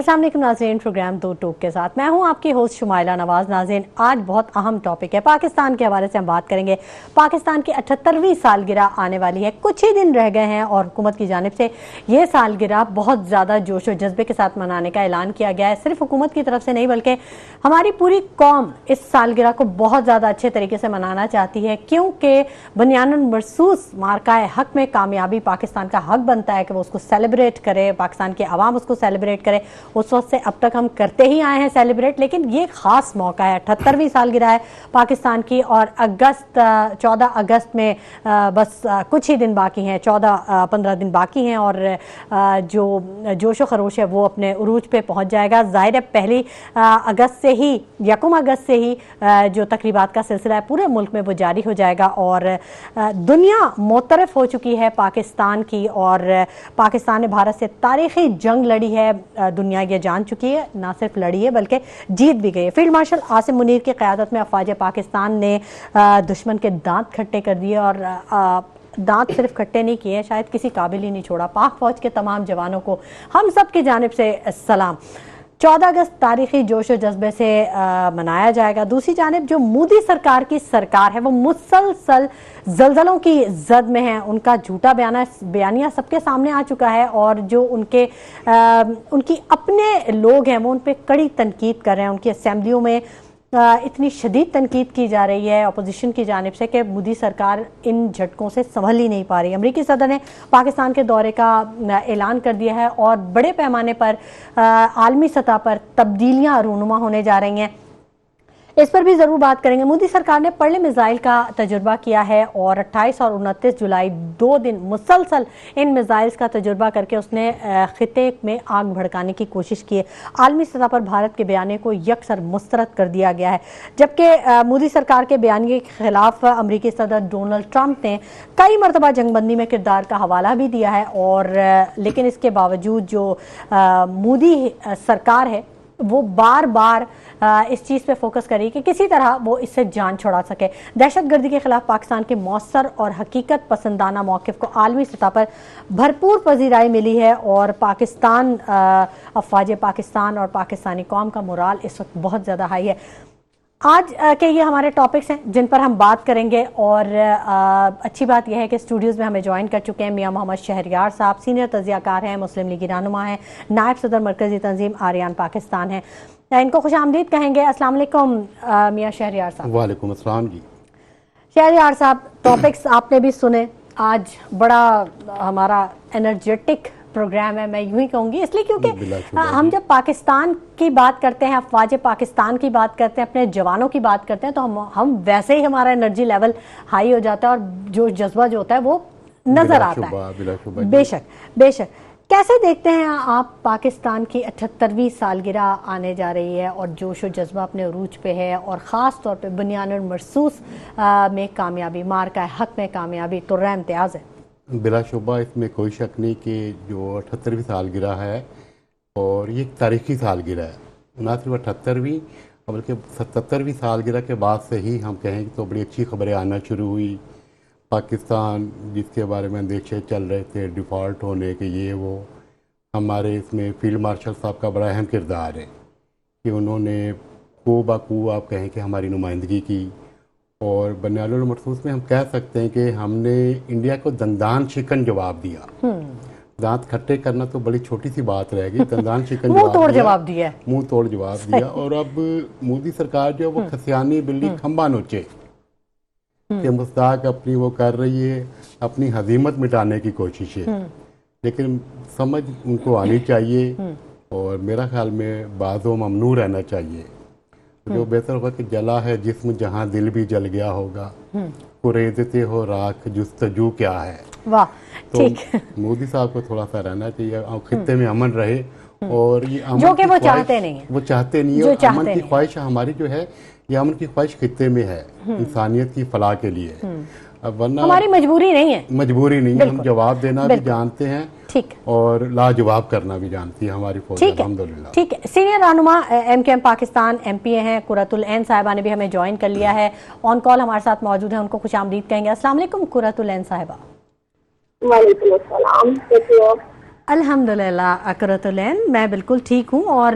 अस्सलाम वालेकुम नाज़रीन, प्रोग्राम दो टोक के साथ मैं हूं आपकी होस्ट शुमाइला नवाज। नाज़रीन, आज बहुत अहम टॉपिक है, पाकिस्तान के हवाले से हम बात करेंगे। पाकिस्तान की 78वीं सालगिरह आने वाली है, कुछ ही दिन रह गए हैं और हुकूमत की जानिब से ये सालगिरह बहुत ज़्यादा जोश और जज्बे के साथ मनाने का ऐलान किया गया है। सिर्फ हुकूमत की तरफ से नहीं बल्कि हमारी पूरी कौम इस सालगिरह को बहुत ज़्यादा अच्छे तरीके से मनाना चाहती है, क्योंकि बुनियादन मरसूस मार्काए हक में कामयाबी पाकिस्तान का हक बनता है कि वो उसको सेलिब्रेट करे, पाकिस्तान की आवाम उसको सेलिब्रेट करे। उस वक्त से अब तक हम करते ही आए हैं सेलिब्रेट, लेकिन ये खास मौका है, 78वीं सालगिरह है पाकिस्तान की और 14 अगस्त में बस कुछ ही दिन बाकी हैं, 14-15 दिन बाकी हैं और जो जोशो खरोश है वो अपने उरूज पे पहुंच जाएगा। जाहिर है पहली अगस्त से ही, 1 अगस्त से ही जो तकरीबात का सिलसिला है पूरे मुल्क में वो जारी हो जाएगा और दुनिया मुतरफ हो चुकी है पाकिस्तान की और पाकिस्तान ने भारत से तारीखी जंग लड़ी है। दुनिया ये जान चुकी है, ना सिर्फ लड़ी है बल्कि जीत भी गई है। फील्ड मार्शल आसिम मुनीर की क़यादत में अफ़वाज पाकिस्तान ने दुश्मन के दांत खट्टे कर दिए और दांत सिर्फ खट्टे नहीं किए, शायद किसी काबिल ही नहीं छोड़ा। पाक फौज के तमाम जवानों को हम सब की जानिब से सलाम। 14 अगस्त तारीखी जोश और जज्बे से मनाया जाएगा। दूसरी जानिब जो मोदी सरकार की सरकार है वो मुसलसल जल्जलों की जद में है। उनका झूठा बयानिया सबके सामने आ चुका है और जो उनकी अपने लोग हैं वो उन पर कड़ी तनकीद कर रहे हैं। उनकी असेंबलियों में इतनी शदीद तनकीद की जा रही है अपोजिशन की जानिब से कि मोदी सरकार इन झटकों से संभल ही नहीं पा रही। अमरीकी सदर ने पाकिस्तान के दौरे का ऐलान कर दिया है और बड़े पैमाने पर आलमी सतह पर तब्दीलियां रूनुमा होने जा रही हैं, इस पर भी ज़रूर बात करेंगे। मोदी सरकार ने पर्ले मिसाइल का तजुर्बा किया है और 28 और 29 जुलाई 2 दिन मुसलसल इन मिसाइल्स का तजुर्बा करके उसने खिते में आग भड़काने की कोशिश की है। आलमी सतह पर भारत के बयाने को यकसर मुस्तरद कर दिया गया है, जबकि मोदी सरकार के बयानिए के खिलाफ अमरीकी सदर डोनाल्ड ट्रंप ने कई मरतबा जंगबंदी में किरदार का हवाला भी दिया है और लेकिन इसके बावजूद जो मोदी सरकार है वो बार बार इस चीज़ पे फोकस करी कि किसी तरह वो इससे जान छुड़ा सके। दहशतगर्दी के खिलाफ पाकिस्तान के मौसर और हकीकत पसंदाना मौक़िफ़ को आलमी सतह पर भरपूर पजीराई मिली है और पाकिस्तान अफ़वाज पाकिस्तान और पाकिस्तानी कौम का मोराल इस वक्त बहुत ज़्यादा हाई है। आज के ये हमारे टॉपिक्स हैं जिन पर हम बात करेंगे और अच्छी बात यह है कि स्टूडियोज़ में हमें ज्वाइन कर चुके हैं मियाँ मोहम्मद शहरयार साहब, सीनियर तज़ियाकार हैं, मुस्लिम लीगी रहनुमा हैं, नायब सदर मरकज़ी तंजीम आर्यान पाकिस्तान हैं। इनको खुशामदीद कहेंगे। अस्सलाम वालेकुम मियाँ शहरयार साहब। वालेकुम अस्सलाम जी। शहरयार साहब, टॉपिक्स आपने भी सुने, आज बड़ा हमारा एनर्जेटिक प्रोग्राम है, मैं यूं ही कहूँगी, इसलिए क्योंकि हम जब पाकिस्तान की बात करते हैं, अफ़वाज पाकिस्तान की बात करते हैं, अपने जवानों की बात करते हैं, तो हम वैसे ही हमारा एनर्जी लेवल हाई हो जाता है और जो जज्बा जो होता है वो नज़र आता है। बेशक कैसे देखते हैं आप पाकिस्तान की 78वीं सालगिरह आने जा रही है और जोश और जज्बा अपने उरूज पे है और ख़ास तौर पे बुनियादन मरसूस में कामयाबी, मार्का हक में कामयाबी तो रह इम्तियाज़ है। बिलाशुबा इसमें कोई शक नहीं कि जो 78वीं सालगिरह है और ये तारीखी सालगिरह है, ना सिर्फ 78वीं बल्कि 77वीं सालगिरह के बाद से ही हम कहें तो बड़ी अच्छी खबरें आना शुरू हुई। पाकिस्तान जिसके बारे में अंदेशे चल रहे थे डिफ़ॉल्ट होने के, ये वो हमारे इसमें फील्ड मार्शल साहब का बड़ा अहम किरदार है कि उन्होंने को बाकू आप कहें कि हमारी नुमाइंदगी की और बुनियादन मरसूस में हम कह सकते हैं कि हमने इंडिया को दंदान शिकन जवाब दिया। दांत खट्टे करना तो बड़ी छोटी सी बात रह गई, दंदान शिकन मुंह तोड़ जवाब दिया और अब मोदी सरकार जो है वो खसियानी बिल्ली खंबा नोचे कि मुस्ताक अपनी वो कर रही है, अपनी हजीमत मिटाने की कोशिश है, लेकिन समझ उनको आनी चाहिए और मेरा ख्याल में बाज़ो ममनू रहना चाहिए। जो बेहतर होगा कि जला है जिस्म जहाँ दिल भी जल गया होगा, कुरेदते हो राख जुस्तजू क्या है। वाह, तो मोदी साहब को थोड़ा सा रहना चाहिए, खित्ते में अमन रहे और ये अमन जो कि वो चाहते नहीं है, अमन की ख्वाहिश हमारी जो है ये अमन की ख्वाहिश खित्ते में है, इंसानियत की फलाह के लिए। अब वरना हमारी मजबूरी नहीं है, हम जवाब देना भी जानते हैं, ठीक, और लाजवाब करना भी जानती है हमारी फौज, अल्हम्दुलिल्लाह। ठीक है। सीनियर रहनुमा MKM पाकिस्तान MP हैं कुरतुल ऐन साहिबा ने भी हमें ज्वाइन कर लिया है, ऑन कॉल हमारे साथ मौजूद है, उनको खुशामदीद कहेंगे। अस्सलाम वालेकुम कुरतुल ऐन साहिबा। वालेकुम अस्सलाम। अल्हम्दुलिल्लाह कुरतुलैन, मैं बिल्कुल ठीक हूँ और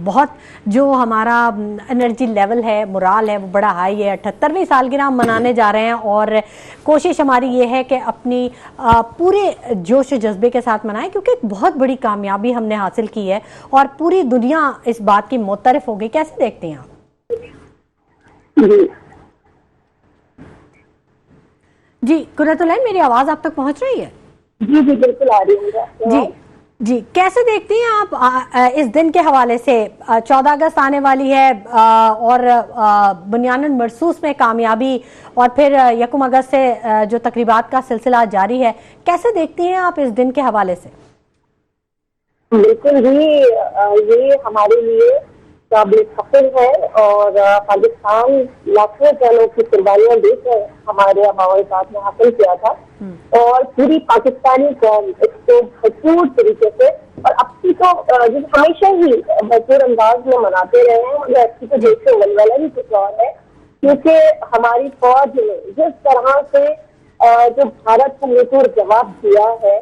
बहुत जो हमारा एनर्जी लेवल है, मोराल है, वो बड़ा हाई है। 78वीं सालगिरह हम मनाने जा रहे हैं और कोशिश हमारी ये है कि अपनी पूरे जोश जज्बे के साथ मनाएं, क्योंकि एक बहुत बड़ी कामयाबी हमने हासिल की है और पूरी दुनिया इस बात की मुतरफ हो गई। कैसे देखते हैं आप? जी कुरतुलैन, मेरी आवाज़ आप तक पहुँच रही है? जी जी बिल्कुल आ रही है। जी जी, कैसे देखती हैं आप इस दिन के हवाले से? 14 अगस्त आने वाली है और बुनियानन मरसूस में कामयाबी और फिर 1 अगस्त से जो तकरीबात का सिलसिला जारी है, कैसे देखती हैं आप इस दिन के हवाले से? बिल्कुल ही ये हमारे लिए काबिल फख्र है और पाकिस्तान लाखों जनों की कुर्बानियां देकर हमारे आबाओ साथ में हासिल किया था और पूरी पाकिस्तानी कौम इसको भरपूर तरीके से और अपनी तो हमेशा ही भरपूर अंदाज में मनाते रहे हैं, मगर अच्छी तो देश से वलवला भी कुछ और है, क्योंकि हमारी फौज ने जिस तरह से जो भारत को मुंहतोड़ जवाब दिया है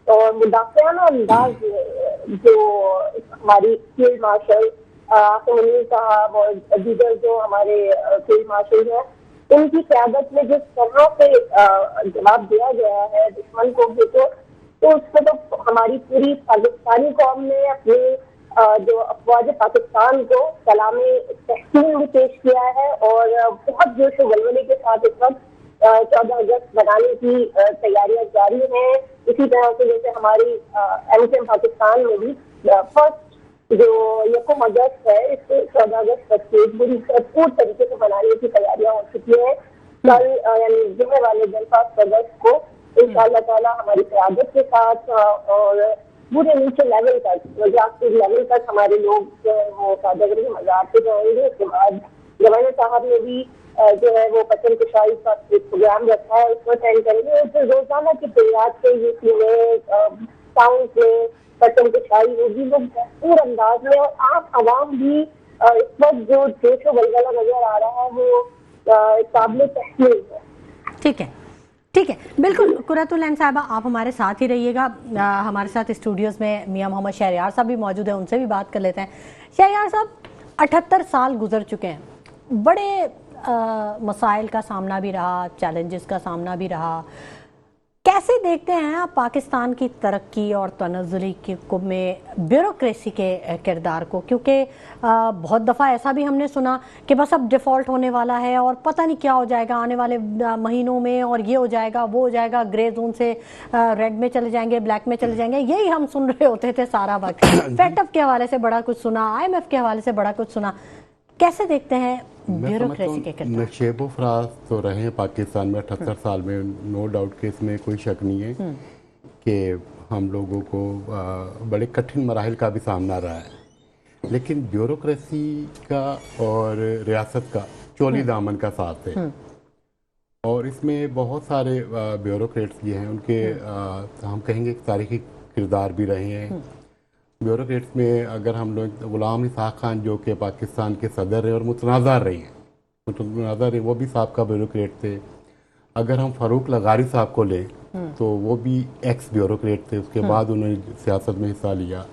और मुदाफियाना अंदाज में जो हमारी फील्ड मार्शल मुनीर साहब और दीगर जो हमारे फील्ड मार्शल हैं, उनकी क़यादत में जिस तरह से जवाब दिया गया है दुश्मन को भी, तो उसको तो हमारी पूरी पाकिस्तानी कौम ने अपनी जो अफवाज पाकिस्तान को सलामी तहसीन भी पेश किया है और बहुत जोश वलवले के साथ इस वक्त 14 अगस्त बनाने की तैयारियां जारी हैं। इसी तरह से जैसे हमारी एमकेएम पाकिस्तान में भी फर्स्ट जो 1 अगस्त है, इसको 14 अगस्त तक पूरी भरपूर तरीके से बनाने की तैयारियां हो चुकी हैं। कल यानी जुमे वाले दिन 5 अगस्त को इंशाअल्लाह ताला हमारी क़यादत के साथ और पूरे नीचे लेवल तक, ग्रासरूट लेवल तक हमारे लोग वो कादगरी मज़ार पे जाएंगे। उसके बाद गवर्नर साहब ने भी जो है वो पतन कुशाई का एक प्रोग्राम रखा है, उसको अटेंड करेंगे। तो रोजाना की तैयार से यूपी में टाउन में पतन कुशाई होगी, वो भरपूर अंदाज में, और आप आवाम भी इस वक्त जो जोश वलवला नजर आ रहा है वो काबिल तहसीन है। ठीक है, ठीक है, बिल्कुल। कुरतुलैन साहिबा, आप हमारे साथ ही रहिएगा। हमारे साथ स्टूडियोज़ में मियां मोहम्मद शहरयार साहब भी मौजूद हैं, उनसे भी बात कर लेते हैं। शहरयार साहब, 78 साल गुजर चुके हैं, बड़े मसाइल का सामना भी रहा, चैलेंजेस का सामना भी रहा। कैसे देखते हैं आप पाकिस्तान की तरक्की और तनज़्ज़ुली में ब्यूरोक्रेसी के किरदार को? क्योंकि बहुत दफ़ा ऐसा भी हमने सुना कि बस अब डिफ़ॉल्ट होने वाला है और पता नहीं क्या हो जाएगा आने वाले महीनों में, और ये हो जाएगा, वो हो जाएगा, ग्रे जोन से रेड में चले जाएंगे, ब्लैक में चले जाएंगे। यही हम सुन रहे होते थे सारा वक्त। फेटअप के हवाले से बड़ा कुछ सुना, IMF के हवाले से बड़ा कुछ सुना। कैसे देखते हैं ब्यूरोक्रेसी के किरदार? नशेबो फराज तो रहे हैं पाकिस्तान में 78 साल में, नो डाउट कि इसमें कोई शक नहीं है कि हम लोगों को बड़े कठिन मराहिल का भी सामना रहा है, लेकिन ब्यूरोक्रेसी का और रियासत का चोली दामन का साथ है। और इसमें बहुत सारे ब्यूरोक्रेट्स ये हैं, उनके हम कहेंगे तारीखी किरदार भी रहे हैं। ब्यूरोक्रेट्स में अगर हम लोग गुलाम इसाक खान जो कि पाकिस्तान के सदर रहे और मुतनाज़ा रहे हैं, वो भी साहब ब्यूरोक्रेट थे। अगर हम फ़ारूक लगारी साहब को लें तो वो भी एक्स ब्यूरोक्रेट थे, उसके बाद उन्होंने सियासत में हिस्सा लिया।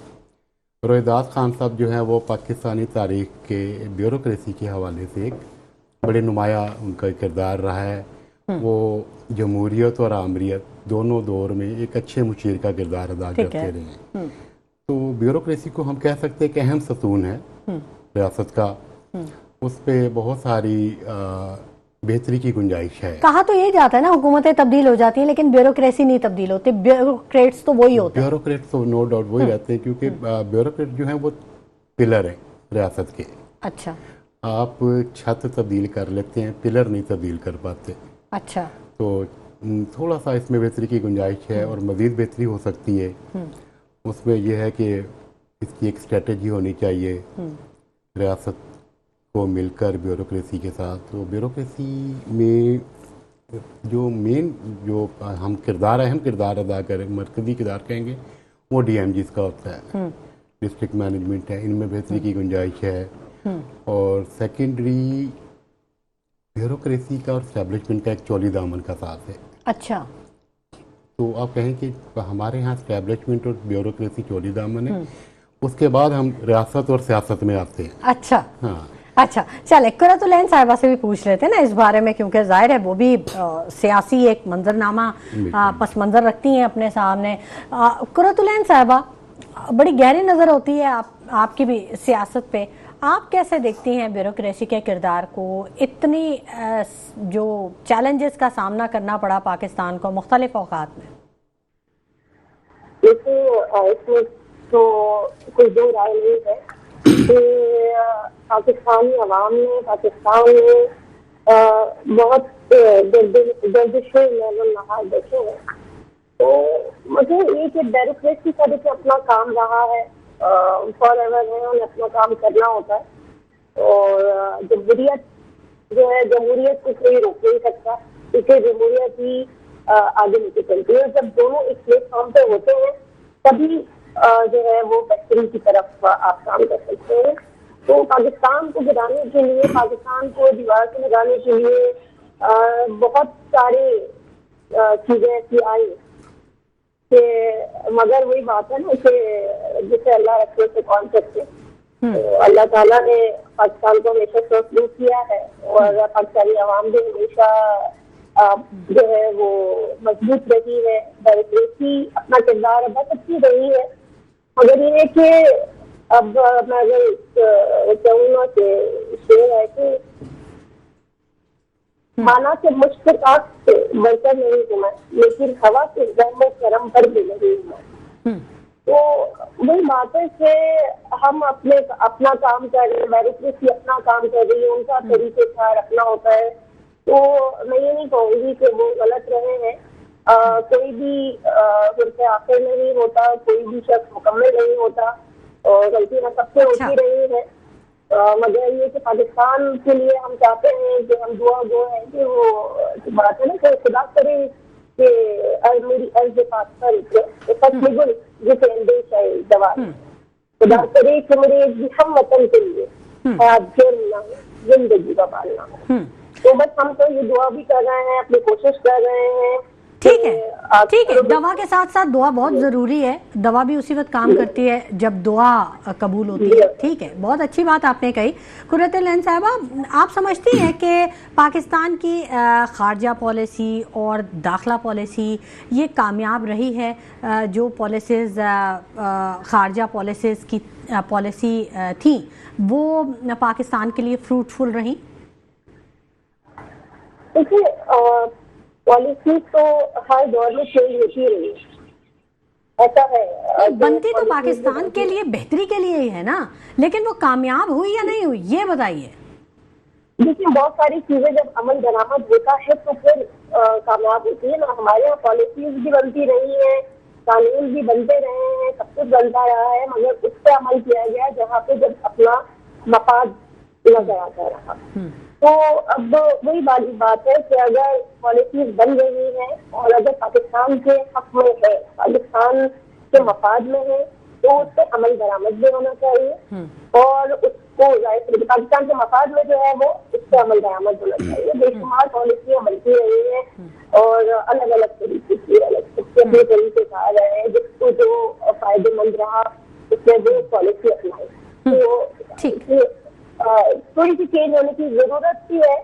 रोहिदास खान साहब जो हैं वो पाकिस्तानी तारीख के ब्यूरोक्रेसी के हवाले से एक बड़े नुमाया उनका किरदार रहा है। वो जमहूरियत और आमरीत दोनों दौर में एक अच्छे मुशीर का किरदार अदा करते रहे हैं। तो ब्यूरोक्रेसी को हम कह सकते हैं कि अहम सतून है रियासत का, उस पर बहुत सारी बेहतरी की गुंजाइश है। कहा तो यही जाता है ना, हुकूमतें तब्दील हो जाती हैं लेकिन ब्यूरोक्रेसी नहीं तब्दील होती। ब्यूरोक्रेट्स तो वही होते हैं। ब्यूरोक्रेट्स तो नो डाउट वही रहते हैं, क्योंकि ब्यूरोक्रेट जो है वो पिलर है रियासत के। अच्छा, आप छत तब्दील कर लेते हैं, पिलर नहीं तब्दील कर पाते। अच्छा, तो थोड़ा सा इसमें बेहतरी की गुंजाइश है और मज़ीद बेहतरी हो सकती है। उसमें यह है कि इसकी एक स्ट्रेटजी होनी चाहिए रियासत को मिलकर ब्यूरोक्रेसी के साथ। तो ब्यूरोक्रेसी में जो मेन जो हम किरदार अहम किरदार अदा करें, मरकज़ी किरदार कहेंगे, वो DMGs का होता है, डिस्ट्रिक्ट मैनेजमेंट है, इनमें बेहतरी की गुंजाइश है। और सेकेंडरी ब्यूरोक्रेसी का और इस्टेब्लिशमेंट का एक चौली दामन का साथ है। अच्छा, تو آپ کہیں کہ ہمارے یہاں اسٹیبلشمنٹ اور بیوروکریسی چولی دامن ہے، اس کے بعد ہم ریاست اور سیاست میں آتے ہیں. اچھا ہاں اچھا، چلے قرۃ العین صاحبہ سے بھی پوچھ لیتے ہیں نا اس بارے میں، کیونکہ ظاہر ہے وہ بھی سیاسی ایک منظرنامہ پس منظر رکھتی ہیں اپنے سامنے. قرۃ العین صاحبہ، بڑی گہری نظر ہوتی ہے آپ کی بھی سیاست پہ، آپ کیسے دیکھتی ہیں بیوروکریسی کے کردار کو؟ اتنی جو چیلنجز کا سامنا کرنا پڑا پاکستان کو مختلف اوقات میں. دیکھیے اس میں تو کوئی دو رائے نہیں ہے کہ پاکستانی عوام نے پاکستان میں بہت گردشیں نہال دیکھے ہیں. تو مجھے یہ کہ بیوروکریسی کا دیکھیے اپنا کام رہا ہے، فار ایور ہے، انہیں اپنا کام کرنا ہوتا ہے. اور جمہوریت جو ہے، جمہوریت کو کوئی روک نہیں سکتا، کیونکہ جمہوریت ہی آگے لے کے چلتی ہے. جب دونوں ایک پلیٹ فارم پہ ہوتے ہیں تبھی جو ہے وہ بہتری کی طرف آپ کام کر سکتے ہیں. تو پاکستان کو گرانے کے لیے، پاکستان کو دیوار سے لگانے کے لیے بہت سارے چیزیں ایسی آئی کہ مگر وہی بات ہے نا کہ جسے اللہ رکھے سے کون سکتے. تو اللہ تعالیٰ نے پاکستان کو ہمیشہ سوچ کیا ہے، اور پاکستانی عوام بھی ہمیشہ جو ہے وہ مضبوط رہی ہے. بیوروکریسی اپنا کردار بہت اچھی رہی ہے، مگر یہ ہے کہ اب میں اگر کہوں گا کہ شعر ہے کہ مانا سے مشکلات سے بڑھ کر نہیں ہوا، لیکن ہوا کے رحم و کرم پر بھی نہیں ہوا. تو وہی بات ہے کہ ہم اپنا کام کر رہے ہیں، بیوروکریسی اپنا کام کر رہی ہے، ان کا طریقہ کار اپنا ہوتا ہے. تو میں یہ نہیں کہوں گی کہ وہ غلط رہے ہیں. کوئی بھی فرقہ آخر نہیں ہوتا، کوئی بھی شخص مکمل نہیں ہوتا، اور غلطیاں سب سے ہوتی رہی ہے. مگر یہ کہ پاکستان کے لیے ہم چاہتے ہیں کہ ہم دعا گو ہیں کہ وہ بات ہے نا کہ خدا کرے کہ میری عرض پاس پر جسے اندیش ہے دوا، خدا کرے کہ میرے ہم وطن کے لیے زندگی کا پالنا ہو. تو بس ہم تو یہ دعا بھی کر رہے ہیں، اپنی کوشش کر رہے ہیں. ٹھیک ہے، دوا کے ساتھ ساتھ دعا بہت ضروری ہے. دوا بھی اسی وقت کام کرتی ہے جب دعا قبول ہوتی ہے. ٹھیک ہے، بہت اچھی بات آپ نے کہی. قرۃ العین صاحبہ، آپ سمجھتی ہیں کہ پاکستان کی خارجہ پالیسی اور داخلہ پالیسی یہ کامیاب رہی ہے؟ جو پالیسیز خارجہ پالیسیز کی پالیسی تھیں وہ پاکستان کے لیے فروٹفل رہیں؟ دیکھیے پالیسی تو ہر دور میں چینج ہوتی رہی، ایسا ہے. بنتی تو پاکستان کے لیے بہتری کے لیے ہی ہے نا، لیکن وہ کامیاب ہوئی یا نہیں ہوئی یہ بتائیے. دیکھیے بہت ساری چیزیں جب عمل درآمد ہوتا ہے تو پھر کامیاب ہوتی ہے نا. ہمارے یہاں پالیسیز بھی بنتی رہی ہیں، قانون بھی بنتے رہے ہیں، سب کچھ بنتا رہا ہے، مگر اس پہ عمل کیا گیا جہاں پہ جب اپنا مفاد نظر آتا رہا. تو اب وہی بات ہے کہ اگر پالیسیز بن رہی ہیں اور اگر پاکستان کے حق میں ہے، پاکستان کے مفاد میں ہے، تو اس پہ عمل درآمد بھی ہونا چاہیے. اور اس کو پاکستان کے مفاد میں جو ہے وہ اس پہ عمل درآمد ہونا چاہیے. بے شمار پالیسیاں بنتی رہی ہیں اور الگ الگ طریقے کی اپنے طریقے سے آ رہے ہیں، جس کو جو فائدے مند رہا اس میں وہ پالیسی اپنائی. تو تھوڑی سی چینج ہونے کی ضرورت بھی ہے.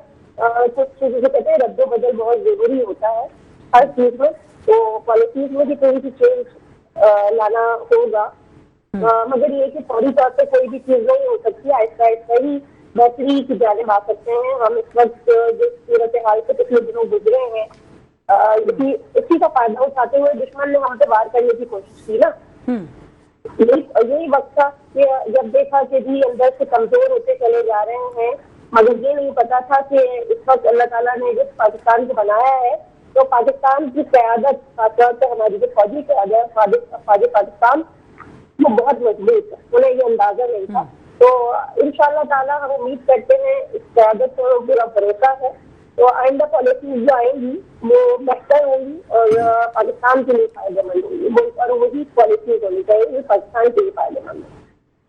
کچھ چیزیں کہتے ہیں رد و بدل بہت ضروری ہوتا ہے ہر چیز میں، تو پالیسیز میں بھی تھوڑی سی چینج لانا ہوگا. مگر یہ کہ فوری طور پہ کوئی بھی چیز نہیں ہو سکتی، آہستہ آہستہ ہی بہتری کی جانب آ سکتے ہیں. ہم اس وقت جس صورت حال سے پچھلے دنوں گزرے ہیں اسی کا فائدہ اٹھاتے ہوئے دشمن نے ہم سے وار کرنے کی کوشش کی نا. یہی وقت تھا کہ جب دیکھا کہ جی اندر سے کمزور ہوتے چلے جا رہے ہیں، مگر یہ نہیں پتا تھا کہ اس وقت اللہ تعالیٰ نے جس پاکستان کو بنایا ہے تو پاکستان کی قیادت، خاص طور سے ہماری جو فوجی قیادت فوجی پاکستان وہ بہت مضبوط ہے. انہیں یہ اندازہ نہیں تھا. تو انشاءاللہ تعالیٰ ہم امید کرتے ہیں اس قیادت کو پورا بھروسہ ہے. تو آئندہ پالیسیز جو آئیں گی وہ بہتر ہوں گی اور پاکستان کے لیے فائدہ مند ہوں گی، اور وہی پالیسیز ہونی چاہیے پاکستان کے لیے فائدہ مند ہوں.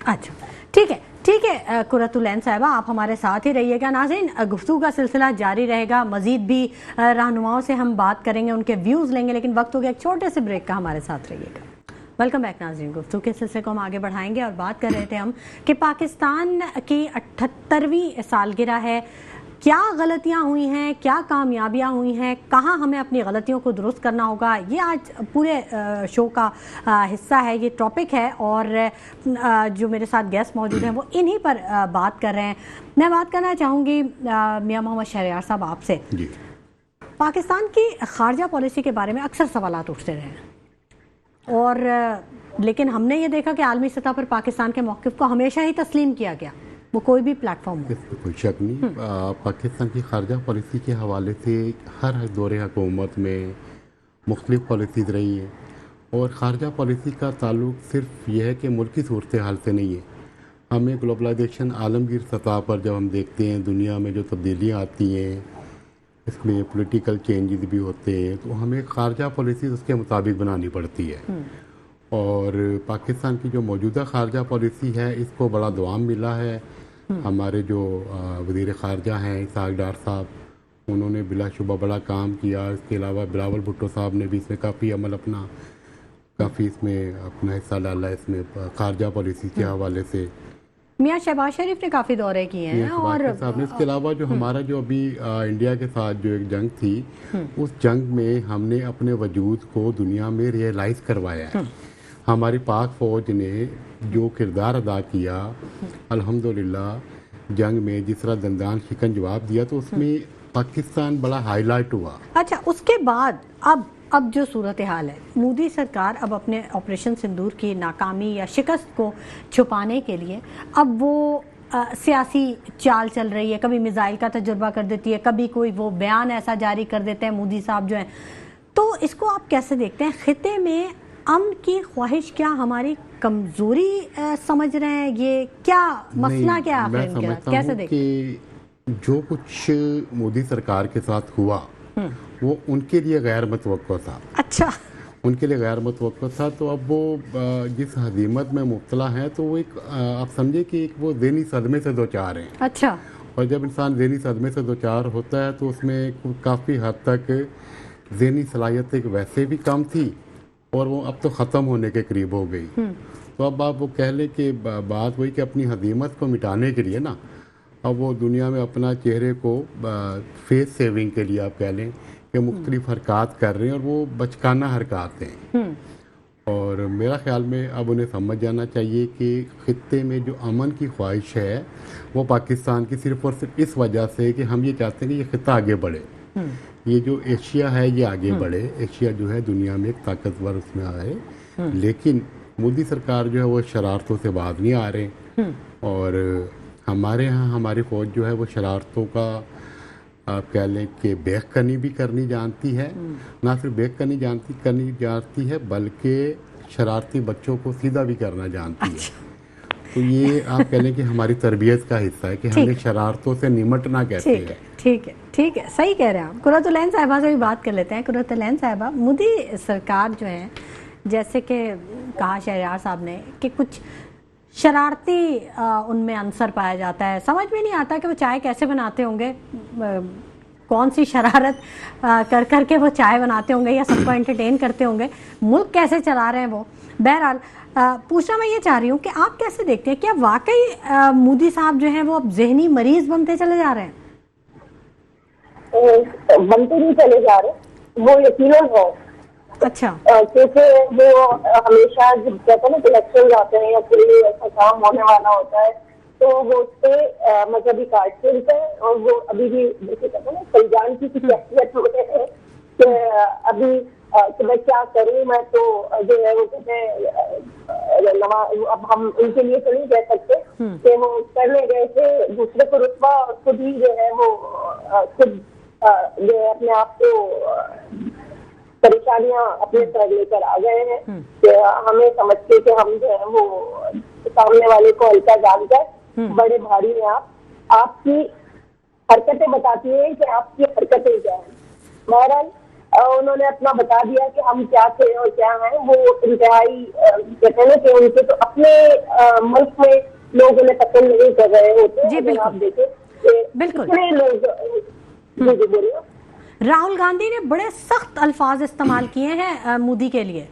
اچھا ٹھیک ہے. ٹھیک ہے قرۃ العین صاحبہ، آپ ہمارے ساتھ ہی رہیے گا. ناظرین، گفتگو کا سلسلہ جاری رہے گا، مزید بھی رہنماؤں سے ہم بات کریں گے، ان کے ویوز لیں گے، لیکن وقت ہو گیا ایک چھوٹے سے بریک کا. ہمارے ساتھ رہیے گا. ویلکم بیک ناظرین. گفتگو کے سلسلے کو ہم آگے بڑھائیں گے اور بات کر رہے تھے ہم کہ پاکستان کی 78ویں سالگرہ ہے. کیا غلطیاں ہوئی ہیں، کیا کامیابیاں ہوئی ہیں، کہاں ہمیں اپنی غلطیوں کو درست کرنا ہوگا، یہ آج پورے شو کا حصہ ہے، یہ ٹاپک ہے. اور جو میرے ساتھ گیسٹ موجود ہیں وہ انہی پر بات کر رہے ہیں. میں بات کرنا چاہوں گی میاں محمد شہریار صاحب آپ سے. جی. پاکستان کی خارجہ پالیسی کے بارے میں اکثر سوالات اٹھتے رہے ہیں، اور لیکن ہم نے یہ دیکھا کہ عالمی سطح پر پاکستان کے موقف کو ہمیشہ ہی تسلیم کیا گیا، وہ کوئی بھی پلیٹ فارم ہو. اس میں کوئی شک نہیں. پاکستان کی خارجہ پالیسی کے حوالے سے ہر دور حکومت میں مختلف پالیسیز رہی ہیں، اور خارجہ پالیسی کا تعلق صرف یہ ہے کہ ملکی صورتحال سے نہیں ہے. ہمیں گلوبلائزیشن عالمگیر سطح پر جب ہم دیکھتے ہیں دنیا میں جو تبدیلیاں آتی ہیں، اس میں پولیٹیکل چینجز بھی ہوتے ہیں، تو ہمیں خارجہ پالیسی اس کے مطابق بنانی پڑتی ہے. اور پاکستان کی جو موجودہ خارجہ پالیسی ہے اس کو بڑا دوام ملا ہے. ہمارے جو وزیر خارجہ ہیں اسحاق ڈار صاحب، انہوں نے بلا شبہ بڑا کام کیا. اس کے علاوہ بلاول بھٹو صاحب نے بھی اس میں کافی اس میں اپنا حصہ ڈالا ہے اس میں خارجہ پالیسی کے حوالے سے. میاں شہباز شریف نے کافی دورے کیے ہیں. اور صاحب نے اس کے علاوہ جو ہمارا جو ابھی انڈیا کے ساتھ جو ایک جنگ تھی، اس جنگ میں ہم نے اپنے وجود کو دنیا میں ریئلائز کروایا ہے. ہماری پاک فوج نے جو کردار ادا کیا، الحمدللہ جنگ میں جس طرح دندان شکن جواب دیا، تو اس میں پاکستان بڑا ہائی لائٹ ہوا. اچھا، اس کے بعد اب جو صورتحال ہے، مودی سرکار اب اپنے آپریشن سندور کی ناکامی یا شکست کو چھپانے کے لیے اب وہ سیاسی چال چل رہی ہے. کبھی میزائل کا تجربہ کر دیتی ہے، کبھی کوئی وہ بیان ایسا جاری کر دیتے ہیں مودی صاحب جو ہیں. تو اس کو آپ کیسے دیکھتے ہیں؟ خطے میں امن کی خواہش کیا ہماری کمزوری سمجھ رہے ہیں؟ یہ کیا مسئلہ کیا میں سمجھتا ہوں کہ جو کچھ مودی سرکار کے ساتھ ہوا وہ ان کے لیے غیر متوقع تھا. اچھا، ان کے لیے غیر متوقع تھا. تو اب وہ جس ہزیمت میں مبتلا ہیں تو وہ ایک آپ سمجھے کہ ایک وہ ذہنی صدمے سے دوچار ہیں. اچھا. اور جب انسان ذہنی صدمے سے دوچار ہوتا ہے تو اس میں کافی حد تک ذہنی صلاحیت ایک ویسے بھی کم تھی، اور وہ اب تو ختم ہونے کے قریب ہو گئی. تو اب آپ وہ کہہ لیں کہ بات وہی کہ اپنی ہزیمت کو مٹانے کے لیے نا، اب وہ دنیا میں اپنا چہرے کو فیس سیونگ کے لیے آپ کہہ لیں کہ مختلف حرکات کر رہے ہیں، اور وہ بچکانہ حرکات ہیں. اور میرا خیال میں اب انہیں سمجھ جانا چاہیے کہ خطے میں جو امن کی خواہش ہے وہ پاکستان کی صرف اور صرف اس وجہ سے کہ ہم یہ چاہتے ہیں کہ یہ خطہ آگے بڑھے. یہ جو ایشیا ہے یہ آگے بڑھے. ایشیا جو ہے دنیا میں ایک طاقتور اس میں آئے. لیکن مودی سرکار جو ہے وہ شرارتوں سے باز نہیں آ رہے. اور ہمارے ہاں ہماری فوج جو ہے وہ شرارتوں کا آپ کہہ لیں کہ بیک کنی بھی کرنی جانتی ہے. نہ صرف بیک کنی جانتی ہے بلکہ شرارتی بچوں کو سیدھا بھی کرنا جانتی ہے. تو یہ آپ کہہ لیں کہ ہماری تربیت کا حصہ ہے کہ ہمیں شرارتوں سے نمٹنا کہتے ہیں. ٹھیک ہے، صحیح کہہ رہے ہیں آپ. قرۃ العین صاحبہ سے بھی بات کر لیتے ہیں. قرۃ العین صاحبہ، مودی سرکار جو ہے، جیسے کہ کہا شہریار صاحب نے کہ کچھ شرارتی ان میں عنصر پایا جاتا ہے. سمجھ میں نہیں آتا کہ وہ چائے کیسے بناتے ہوں گے، کون سی شرارت کر کے وہ چائے بناتے ہوں گے یا سب کو انٹرٹین کرتے ہوں گے، ملک کیسے چلا رہے ہیں وہ. بہرحال پوچھنا میں یہ چاہ رہی ہوں کہ آپ کیسے دیکھتے ہیں، کیا واقعی مودی صاحب جو ہیں وہ اب ذہنی مریض بنتے چلے جا رہے ہیں؟ بنتے نہیں چلے جا رہے، وہ یقیناً ہے. اچھا. کیونکہ وہ ہمیشہ جب کہتے ہیں نا کہ الیکشن جاتے ہیں یا کوئی ایسا کام ہونے والا ہوتا ہے تو وہ اس پہ مذہبی کارڈ کھیلتے ہیں. اور وہ ابھی بھی جیسے کہتے ہیں نا سلجان کی کسی احتیاط ہوتے ہیں کہ ابھی کہ میں کیا کروں. میں تو جو ہے وہ کہتے ہیں اب ہم ان کے لیے تو نہیں کہہ سکتے کہ وہ کرنے گئے تھے دوسرے کو رتبہ، اور خود ہی جو ہے وہ خود جو ہے اپنے آپ کو پریشانیاں اپنے سر لے کر آ گئے ہیں کہ ہمیں سمجھ کے کہ ہم جو ہے وہ سامنے والے کو ہلکا جان کر بڑے بھاری ہیں. آپ کی حرکتیں بتاتی ہیں کہ آپ کی حرکتیں کیا ہیں. بہرحال انہوں نے اپنا بتا دیا کہ ہم کیا تھے اور کیا ہیں. وہ انتہائی کہتے ہیں کہ ان کے تو اپنے ملک میں लोग उन्हें पसंद नहीं कर रहे होते जी, हैं। बिल्कुल। आप देखें कि बिल्कुल। कितने लोग जी बोलिए। राहुल गांधी ने बड़े सख्त अल्फाज इस्तेमाल किए हैं मोदी के लिए।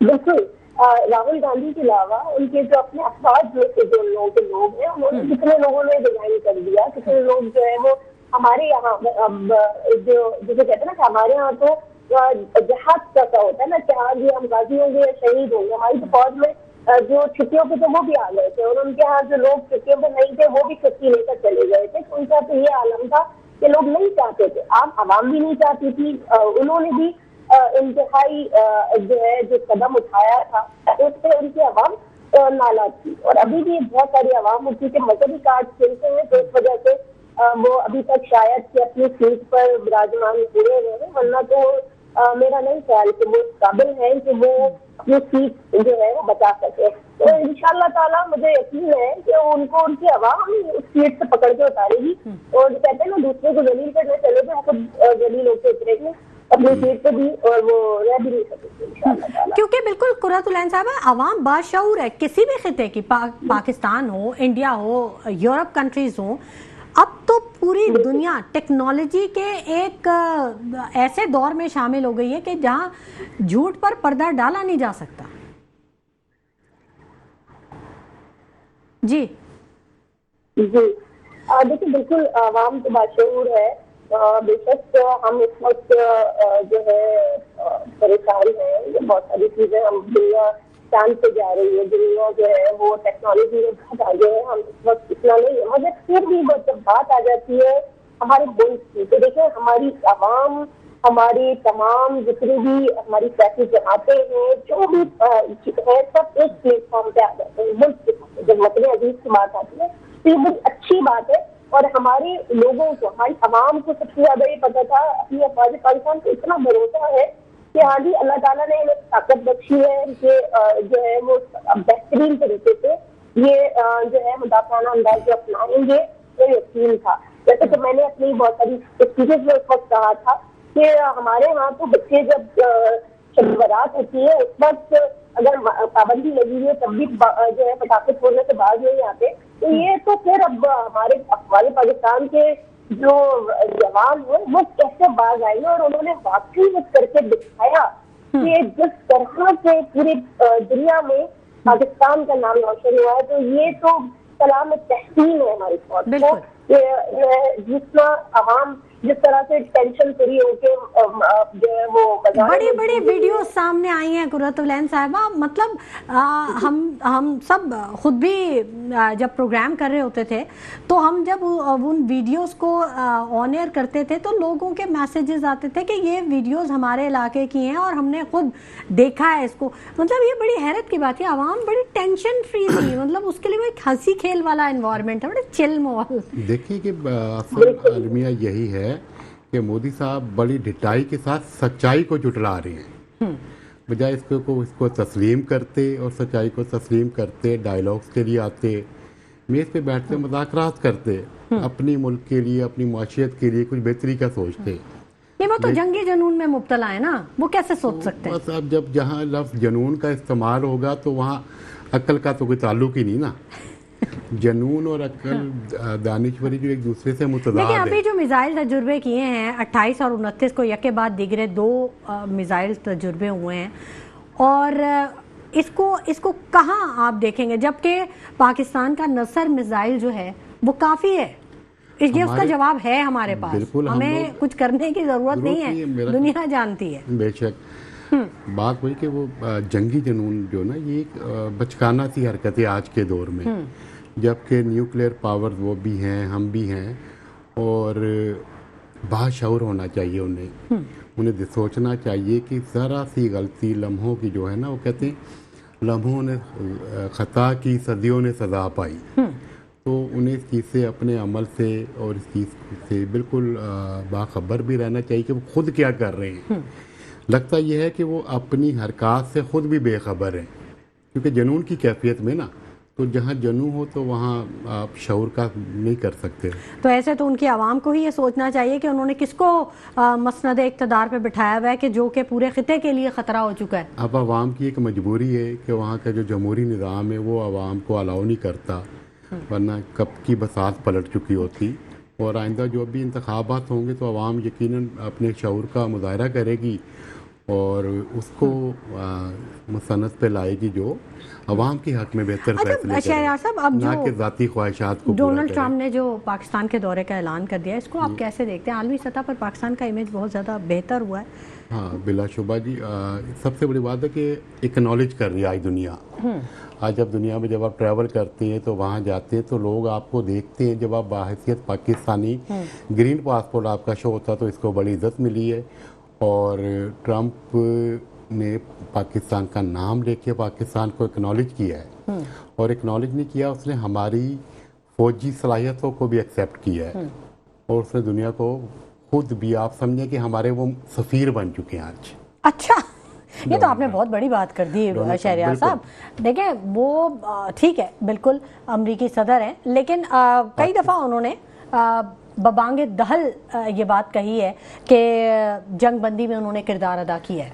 बिल्कुल। राहुल गांधी के अलावा उनके जो अपने अफवाज में से जो लोग हैं, उन्होंने कितने लोगों ने रिजाइन कर दिया, कितने लोग जो है वो हमारे यहाँ अब जो जिसे कहते हैं ना कि हमारे यहाँ तो जहाज का होता है ना, जहाज भी हम गाजी होंगे या शहीद होंगे। हमारी तो फौज में जो छुट्टियों पे थे वो भी आ गए थे, और उनके यहाँ जो लोग छुट्टियों पे नहीं थे वो भी छुट्टी लेकर चले गए थे। तो उनका तो ये आलम था कि लोग नहीं चाहते थे, आवाम भी नहीं चाहती थी। उन्होंने भी इंतहाई जो कदम उठाया था उससे उनकी आवाम नाराज थी, और अभी भी बहुत सारी आवाम उनकी के मजहबी कार्ड खेलते हैं, तो इस वजह से वो अभी तक शायद कि अपनी सीट पर विराजमान हुए हैं, वरना तो मेरा नहीं ख्याल कि वो काबिल है कि वो अपनी सीट जो है वो बचा सके। तो इंशाअल्लाह ताला मुझे यकीन है कि उनको उनकी आवाम उस सीट से पकड़ के उतारेगी, और कहते हैं ना दूसरे को जलील करने चले तो खुद जलील होकर उतरेंगे अपनी सीट पे भी, और वो रह भी नहीं सकेंगे इंशाअल्लाह ताला। क्योंकि बिल्कुल कुर्रतुलैन साहबा, आवाम बाशऊर है, किसी भी खिते की, पाकिस्तान हो, इंडिया हो, यूरोप कंट्रीज हो। अब तो पूरी दुनिया टेक्नोलॉजी के एक ऐसे दौर में शामिल हो गई है कि जहां झूठ पर पर्दा डाला नहीं जा सकता। जी देखिए बिल्कुल आवाम तो बाशऊर है। बेशक हम इस वक्त जो है परेशान है, ये बहुत सारी चीजें, हम दुनिया चांद पे जा रही है, दुनिया जो है वो टेक्नोलॉजी में बहुत आगे है, हम इस वक्त इतना नहीं है, मगर फिर भी जब बात आ जाती है हमारे मुल्क की, तो देखिए हमारी आवाम, हमारी तमाम जितनी भी हमारी सियासी जमातें हैं, जो भी है, सब एक प्लेटफॉर्म पे आ जाते हैं मुल्क के साथ। जब वतन अजीज की बात आती है तो ये बहुत अच्छी बात है, और हमारे लोगों को, हमारी आवाम को सबसे ज्यादा ये पता था, अपनी अफवाज पाकिस्तान को इतना भरोसा है कि हाँ जी अल्लाह ताला ने इन्हें ताकत बख्शी है कि जो है वो बेहतरीन तरीके से ये जो है मुदाफाना अंदाज जो अपनाएंगे, तो यकीन था। जैसे कि मैंने अपनी बहुत सारी स्पीचेस में उस वक्त कहा था कि हमारे यहाँ तो बच्चे जब शब बारात होती है उस वक्त अगर पाबंदी लगी हुई है तब भी जो है पटाखे फोड़ने से बाज नहीं आते, तो ये तो फिर अब हमारे पाकिस्तान के जो जवान है वो कैसे बाज आएंगे, और उन्होंने वाकई में करके दिखाया कि जिस तरह से पूरी दुनिया में पाकिस्तान का नाम रोशन हुआ है, तो ये तो सलाम तहसीन है हमारी फौज को। जितना आवाम जिस तरह से टेंशन फ्री होके जो है वो बड़ी बड़ी वीडियो सामने आई हैं कुर्रतुलैन साहिबा। मतलब हम सब खुद भी जब प्रोग्राम कर रहे होते थे तो हम जब उन वीडियोस को ऑन एयर करते थे तो लोगों के मैसेजेस आते थे कि ये वीडियोस हमारे इलाके की हैं और हमने खुद देखा है इसको। मतलब ये बड़ी हैरत की बात है, आवाम बड़ी टेंशन फ्री थी, मतलब उसके लिए वो एक हंसी खेल वाला एनवायरनमेंट है, बड़े चिल माहौल। देखिए कि असल अलमिया यही है कि मोदी साहब बड़ी ढिठाई के साथ सच्चाई को जुटला रहे हैं, बजाय इसको तस्लीम करते और सच्चाई को तस्लीम करते डायलॉग्स के लिए आते, मेज़ पे बैठते मुज़ाकरात करते, अपनी मुल्क के लिए अपनी माशियत के लिए कुछ बेहतरी का सोचते। ये वो तो जंगी जनून में मुब्तला है ना, वो कैसे सोच सकते हैं। बस अब जब जहाँ लफ्ज़ जनून का इस्तेमाल होगा तो वहाँ अक्ल का तो कोई ताल्लुक ही नहीं ना। जनून और अक्ल दानिशवरी जो एक दूसरे से मुतदाद है। लेकिन अभी जो मिसाइल तजुर्बे किए हैं 28 और 29 को यके बाद दिगरे 2 मिसाइल तजुर्बे हुए हैं, और इसको कहाँ आप देखेंगे, जबकि पाकिस्तान का नसर मिसाइल जो है वो काफ़ी है, ये उसका जवाब है हमारे पास, हमें कुछ करने की ज़रूरत नहीं है, दुनिया जानती है। बेशक बात वही कि वो जंगी जनून जो ना ये एक बचकाना सी हरकत है आज के दौर में, जबकि न्यूक्लियर पावर वो भी हैं हम भी हैं, और बाशऊर होना चाहिए उन्हें सोचना चाहिए कि ज़रा सी गलती लम्हों की जो है ना, वो कहते हैं लम्हों ने ख़ता की सदियों ने सज़ा पाई, तो उन्हें इस चीज़ से अपने अमल से और इस चीज़ से बिल्कुल बाखबर भी रहना चाहिए कि वो खुद क्या कर रहे हैं। लगता यह है कि वो अपनी हरकत से खुद भी बेखबर हैं, क्योंकि जनून की कैफियत में ना تو جہاں جنوں ہو تو وہاں آپ شعور کا نہیں کر سکتے. تو ایسے تو ان کی عوام کو ہی یہ سوچنا چاہیے کہ انہوں نے کس کو مسند اقتدار پہ بٹھایا ہوا ہے کہ جو کہ پورے خطے کے لیے خطرہ ہو چکا ہے. اب عوام کی ایک مجبوری ہے کہ وہاں کا جو جمہوری نظام ہے وہ عوام کو الاؤ نہیں کرتا، ورنہ کب کی بساط پلٹ چکی ہوتی. اور آئندہ جو بھی انتخابات ہوں گے تو عوام یقیناً اپنے شعور کا مظاہرہ کرے گی اور اس کو مسند پہ لائے گی جو عوام کے حق میں بہتر فیصلے شہریار صاحب، اب کرے، نہ جو کہ ذاتی خواہشات کو پورا ڈونلڈ کرے. ٹرمپ نے جو پاکستان کے دورے کا اعلان کر دیا، اس کو آپ کیسے دیکھتے ہیں؟ عالمی سطح پر پاکستان کا امیج بہت زیادہ بہتر ہوا ہے. ہاں بلا شبہ جی، سب سے بڑی بات ہے کہ اکنالج کر رہی ہے آج دنیا. آج جب دنیا میں جب آپ ٹریول کرتے ہیں تو وہاں جاتے ہیں تو لوگ آپ کو دیکھتے ہیں. جب آپ باحیثیت پاکستانی گرین پاسپورٹ آپ کا شو ہوتا تو اس کو بڑی عزت ملی ہے. اور ٹرمپ نے پاکستان کا نام لے کے پاکستان کو اکنالج کیا ہے، اور اکنالج نہیں کیا، اس نے ہماری فوجی صلاحیتوں کو بھی ایکسیپٹ کیا ہے، اور اس نے دنیا کو خود بھی آپ سمجھیں کہ ہمارے وہ سفیر بن چکے ہیں آج. اچھا، یہ تو آپ نے بہت بڑی بات کر دی شہریار صاحب. دیکھیں وہ ٹھیک ہے، بالکل امریکی صدر ہیں، لیکن کئی دفعہ انہوں نے ببانگ دہل یہ بات کہی ہے کہ جنگ بندی میں انہوں نے کردار ادا کیا ہے،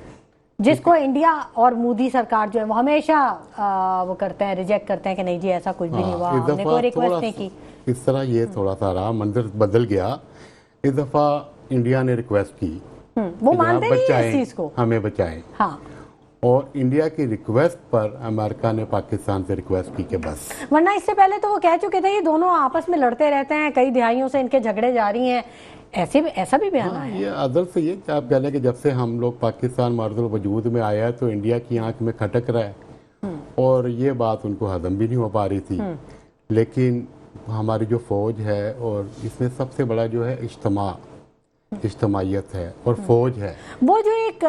جس کو انڈیا اور مودی سرکار جو ہے وہ ہمیشہ وہ کرتے ہیں، ریجیکٹ کرتے ہیں کہ نہیں جی ایسا کچھ بھی نہیں ہوا، ہم نے کوئی ریکویسٹ نہیں کی. اس طرح یہ تھوڑا سا رہا، منظر بدل گیا. اس دفعہ انڈیا نے ریکویسٹ کی وہ مانتے نہیں ہیں اس چیز کو، ہمیں بچائیں. ہاں، اور انڈیا کی ریکویسٹ پر امریکہ نے پاکستان سے ریکویسٹ کی کہ بس. ورنہ اس سے پہلے تو وہ کہہ چکے تھے یہ دونوں آپس میں لڑتے رہتے ہیں، کئی دہائیوں سے ان کے جھگڑے جاری ہیں. ایسا بھی بیان آیا ہے. یہ عدل سے یہ کہ آپ کہہ لیں کہ جب سے ہم لوگ پاکستان مرد الوجود میں آیا ہے تو انڈیا کی آنکھ میں کھٹک رہا ہے، اور یہ بات ان کو ہضم بھی نہیں ہو پا رہی تھی. لیکن ہماری جو فوج ہے، اور اس میں سب سے بڑا جو ہے اجتماعیت ہے اور فوج ہے. وہ جو ایک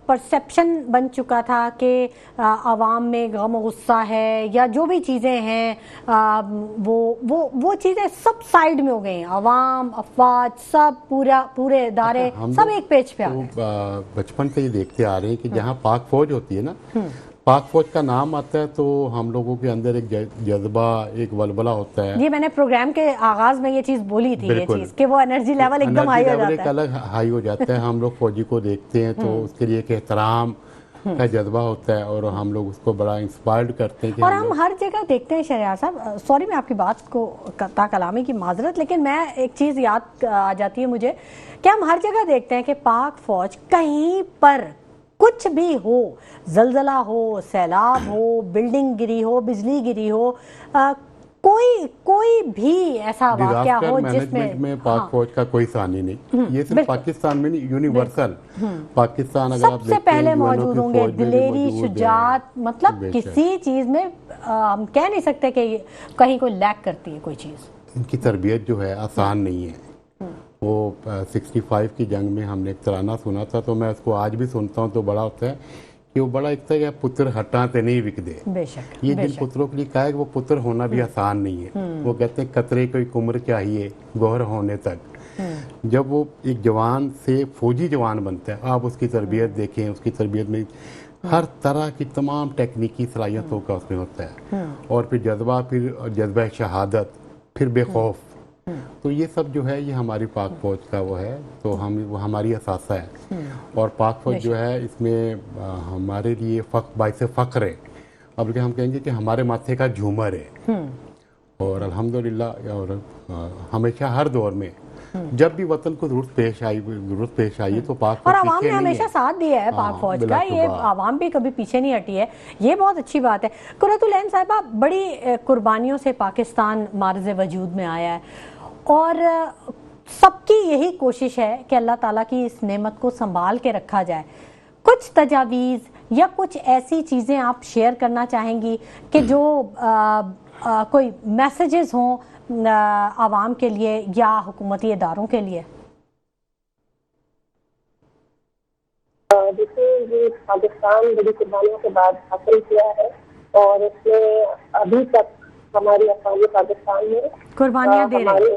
پرسیپشن بن چکا تھا کہ عوام میں غم و غصہ ہے یا جو بھی چیزیں ہیں، وہ چیزیں سب سائیڈ میں ہو گئی ہیں. عوام، افواج، سب پورے ادارے سب ایک پیج پہ آ گئے. بچپن سے یہ دیکھتے آ رہے ہیں کہ جہاں پاک فوج ہوتی ہے نا، پاک فوج کا نام آتا ہے تو ہم لوگوں کے اندر ایک جذبہ، ایک ولولہ ہوتا ہے. یہ میں نے پروگرام کے آغاز میں یہ چیز بولی تھی، یہ چیز کہ وہ انرجی لیول ایک دم ہائی ہو جاتا ہے. ایک الگ ہائی ہو جاتا ہے. ہم لوگ فوجی کو دیکھتے ہیں تو اس کے لیے ایک احترام کا جذبہ ہوتا ہے، اور ہم لوگ اس کو بڑا انسپائرڈ کرتے ہیں. اور ہم ہر جگہ دیکھتے ہیں شہریار صاحب، سوری میں آپ کی بات کو تا کلامی کی معذرت، لیکن میں ایک چیز یاد آ جاتی ہے مجھے کہ ہم ہر جگہ دیکھتے ہیں کہ پاک فوج کہیں پر کچھ بھی ہو، زلزلہ ہو، سیلاب ہو، بلڈنگ گری ہو، بجلی گری ہو، کوئی بھی ایسا واقعہ ہو جس میں پاک فوج کا کوئی ثانی نہیں. یہ صرف پاکستان میں نہیں، یونیورسل پاکستان اگر آپ سب سے پہلے موجود ہوں گے. دلیری، شجاعت، مطلب کسی چیز میں ہم کہہ نہیں سکتے کہ کہیں کوئی لیک کرتی ہے کوئی چیز. ان کی تربیت جو ہے آسان نہیں ہے. وہ 65 کی جنگ میں ہم نے ایک ترانہ سنا تھا، تو میں اس کو آج بھی سنتا ہوں تو بڑا ہوتا ہے کہ وہ بڑا ایک ہے پتر ہٹاں تے نہیں وک دے. بے شک، یہ جن پتروں کے لیے کہا ہے کہ وہ پتر ہونا بھی آسان نہیں ہے. وہ کہتے ہیں قطرے کو ایک عمر چاہیے گوہر ہونے تک. جب وہ ایک جوان سے فوجی جوان بنتا ہے، آپ اس کی تربیت دیکھیں، اس کی تربیت میں ہر طرح کی تمام ٹیکنیکی صلاحیتوں کا اس میں ہوتا ہے. اور پھر جذبہ شہادت، پھر بے خوف. تو یہ سب جو ہے یہ ہماری پاک فوج کا وہ ہے، تو وہ ہماری اثاثہ ہے. اور پاک فوج جو ہے اس میں ہمارے لیے باعث فخر ہے. اب ہم کہیں گے کہ ہمارے ماتھے کا جھومر ہے. اور الحمدللہ، اور ہمیشہ ہر دور میں جب بھی وطن کو ضرورت پیش آئی تو پاک فوج اور عوام نے ہمیشہ ساتھ دیا ہے پاک فوج کا. یہ عوام بھی کبھی پیچھے نہیں ہٹی ہے، یہ بہت اچھی بات ہے. قرۃ العین صاحبہ، بڑی قربانیوں سے پاکستان معرض وجود میں آیا ہے، اور سب کی یہی کوشش ہے کہ اللہ تعالیٰ کی اس نعمت کو سنبھال کے رکھا جائے. کچھ تجاویز یا کچھ ایسی چیزیں آپ شیئر کرنا چاہیں گی کہ جو کوئی میسیجز ہوں عوام کے لیے یا حکومتی اداروں کے لیے؟ دیکھیے، یہ پاکستان بڑی قربانیوں کے بعد حاصل کیا ہے، اور اس میں ابھی تک ہماری افواج پاکستان میں قربانیاں دے رہے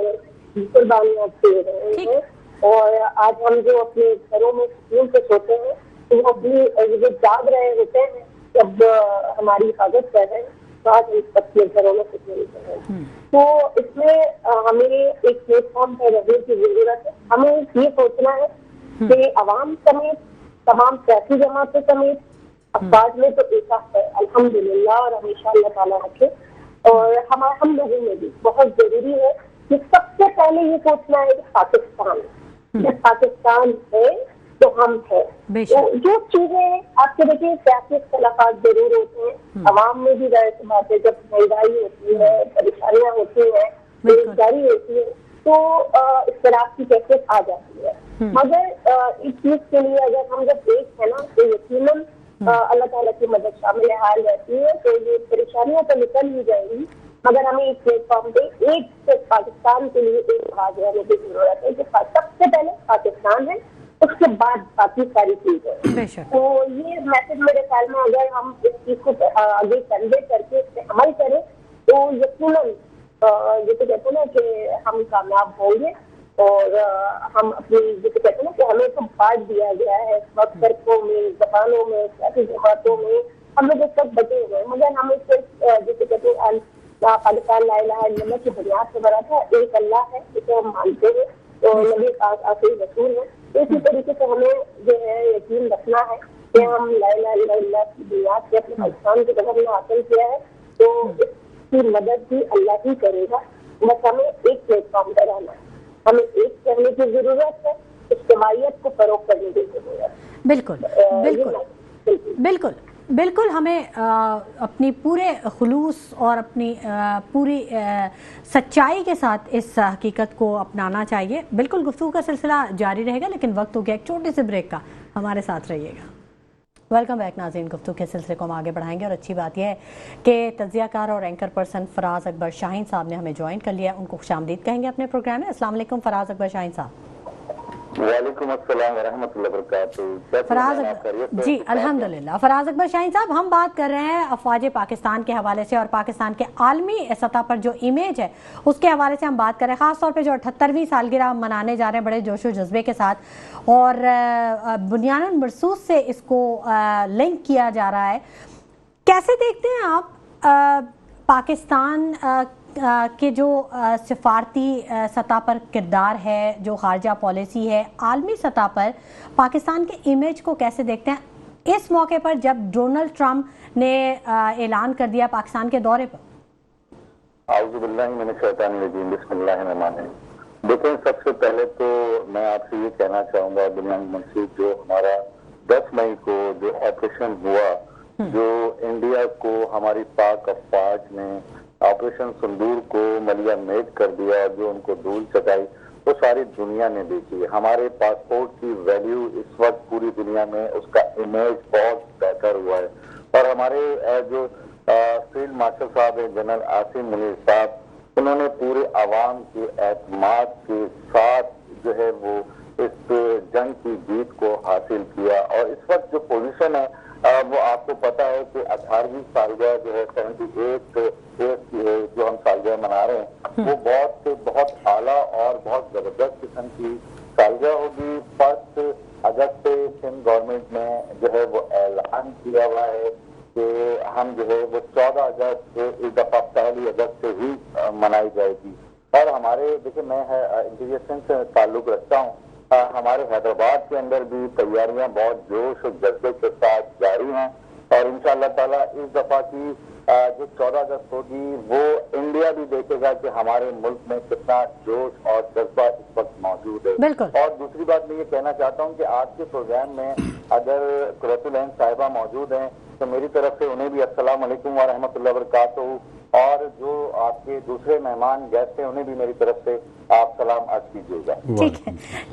ہیں. اور آج ہم جو اپنے گھروں میں سکون سے سوتے ہیں تو وہ اپنی جاگ رہے ہوتے ہیں جب ہماری حفاظت کر رہے ہیں. बात अपने घरों में कुछ नहीं कर रहे। तो इसमें हमें एक प्लेटफॉर्म पर रहने की जरूरत है। हमें ये सोचना है कि अवाम समेत, तमाम सियासी जमातों समेत, अफवाज में तो एक है अल्हम्दुलिल्लाह, और हमेशा अल्लाह ताला रखे। और हम लोगों में भी बहुत जरूरी है कि सबसे पहले ये सोचना है कि पाकिस्तान, जब पाकिस्तान है तो हम है। तो जो चीजें आपके देखिए सियासी इख्तिलाफात जरूर होते हैं, अवाम में भी जाहिर सी बात है, जब महंगाई होती है, परेशानियां होती है, बेरोजगारी होती है, तो इख्तिलाफ की कैफियत आ जाती है। मगर इस चीज के लिए अगर हम जब एक है ना, तो यकीनन अल्लाह ताला की मदद शामिल हाल रहती है, तो ये परेशानियां तो निकल ही जाएंगी। मगर हमें इस प्लेटफॉर्म पे एक सिर्फ पाकिस्तान के लिए एक आवाज रहने की जरूरत है कि सबसे पहले पाकिस्तान है, उसके बाद बाकी सारी चीजें। तो ये मैसेज मेरे ख्याल में अगर हम इस चीज को आगे कन्वे करके इस पे अमल करें तो यकीनन जैसे कहते हैं ना कि हम कामयाब होंगे। और हम अपनी जैसे कहते हैं ना कि हमें तो बांट दिया गया है इस वक्त फिरकों में, जबानों में, सियासी जमातों में, हम लोग इस वक्त बचे हुए हैं। मगर हमें सिर्फ जैसे कहते हैं पाकिस्तान ला इलाहा इल्लल्लाह की बुनियाद से बना था, एक अल्लाह है जिसे हम मानते हैं, तो नबी आखिरी रसूल है। इसी तरीके से हमें जो है यकीन रखना है कि हम ला इलाहा इल्लल्लाह की बुनियाद से अपने पाकिस्तान की तरफ हमने हासिल किया है, तो इसकी मदद भी अल्लाह ही करेगा। बस हमें एक प्लेटफॉर्म पर रहना है, हमें एक करने की जरूरत है, इज्तिमाइयत को फरोग करने की जरूरत है। बिल्कुल बिल्कुल बिल्कुल बिल्कुल हमें अपनी पूरे खुलूस और अपनी पूरी सच्चाई के साथ इस हकीकत को अपनाना चाहिए। बिल्कुल गुफ्तगू का सिलसिला जारी रहेगा, लेकिन वक्त हो गया एक छोटे से ब्रेक का, हमारे साथ रहिएगा। वेलकम बैक नाज़रीन, गुफ्तगू के सिलसिले को हम आगे बढ़ाएंगे और अच्छी बात यह है कि तज्जियाकार और एंकर पर्सन फराज अकबर शाहीन साहब ने हमें ज्वाइन कर लिया। उनको खुशामदीद कहेंगे अपने प्रोग्राम में। अस्सलाम वालेकुम फराज अकबर शाहीन साहब। वालेकुम अस्सलाम वरहमतुल्लाहि वबरकातुहू। फराज जी अल्हम्दुलिल्लाह। फराज अकबर शाहीन साहब, हम बात कर रहे हैं अफवाज पाकिस्तान के हवाले से और पाकिस्तान के आलमी सतह पर जो इमेज है उसके हवाले से हम बात कर रहे हैं, ख़ासतौर पे जो 78वीं सालगिरह मनाने जा रहे हैं बड़े जोशो जज्बे के साथ, और बुनियादन मरसूस से इसको लिंक किया जा रहा है। कैसे देखते हैं आप पाकिस्तान के जो सिफारती सतह पर किरदार है, जो खारजा पॉलिसी है, आलमी सतह पर पाकिस्तान के इमेज को कैसे देखते हैं इस मौके पर जब डोनाल्ड ट्रंप ने ऐलान कर दिया पाकिस्तान के दौरे पर? देखें, सबसे पहले तो मैं आपसे ये कहना चाहूँगा, बुनियादी मकसद जो हमारा 10 मई को जो ऑपरेशन हुआ, जो इंडिया को हमारी पाक अफवाज ने ऑपरेशन सिंदूर को मलिया मेट कर दिया, जो उनको धूल चटाई, वो सारी दुनिया ने देखी है। हमारे पासपोर्ट की वैल्यू इस वक्त पूरी दुनिया में, उसका इमेज बहुत बेहतर हुआ है। और हमारे जो फील्ड मार्शल साहब हैं, जनरल आसिम मुनीर साहब, उन्होंने पूरे आवाम के एतमाद के साथ जो है वो इस जंग की जीत को हासिल किया। और इस वक्त जो पोजीशन है वो आपको पता है कि 18वीं सालगिरह जो है 78 जो हम सालगिरह मना रहे हैं, वो बहुत आला और बहुत जबरदस्त किस्म की सालगिरह होगी। 1 अगस्त से सिंध गवर्नमेंट ने जो है वो ऐलान किया हुआ है कि हम जो है वो 14 अगस्त इस दफा 1 अगस्त से ही मनाई जाएगी। और हमारे देखिए, मैं इंटीरियर से ताल्लुक रखता हूँ, हमारे हैदराबाद के अंदर भी तैयारियां बहुत जोश और जज्बे के साथ जारी हैं। और इंशाअल्लाह ताला इस दफा की जो 14 अगस्त होगी वो इंडिया भी देखेगा कि हमारे मुल्क में कितना जोश और जज्बा इस वक्त मौजूद है। और दूसरी बात मैं ये कहना चाहता हूँ कि आज के प्रोग्राम में अगर कुरतुल ऐन साहिबा मौजूद हैं तो मेरी तरफ से उन्हें भी अस्सलाम वालेकुम व रहमतुल्लाहि व बरकातहू, और जो आपके दूसरे मेहमान गेस्ट हैं उन्हें भी मेरी तरफ से आप सलाम अर्ज कीजिएगा।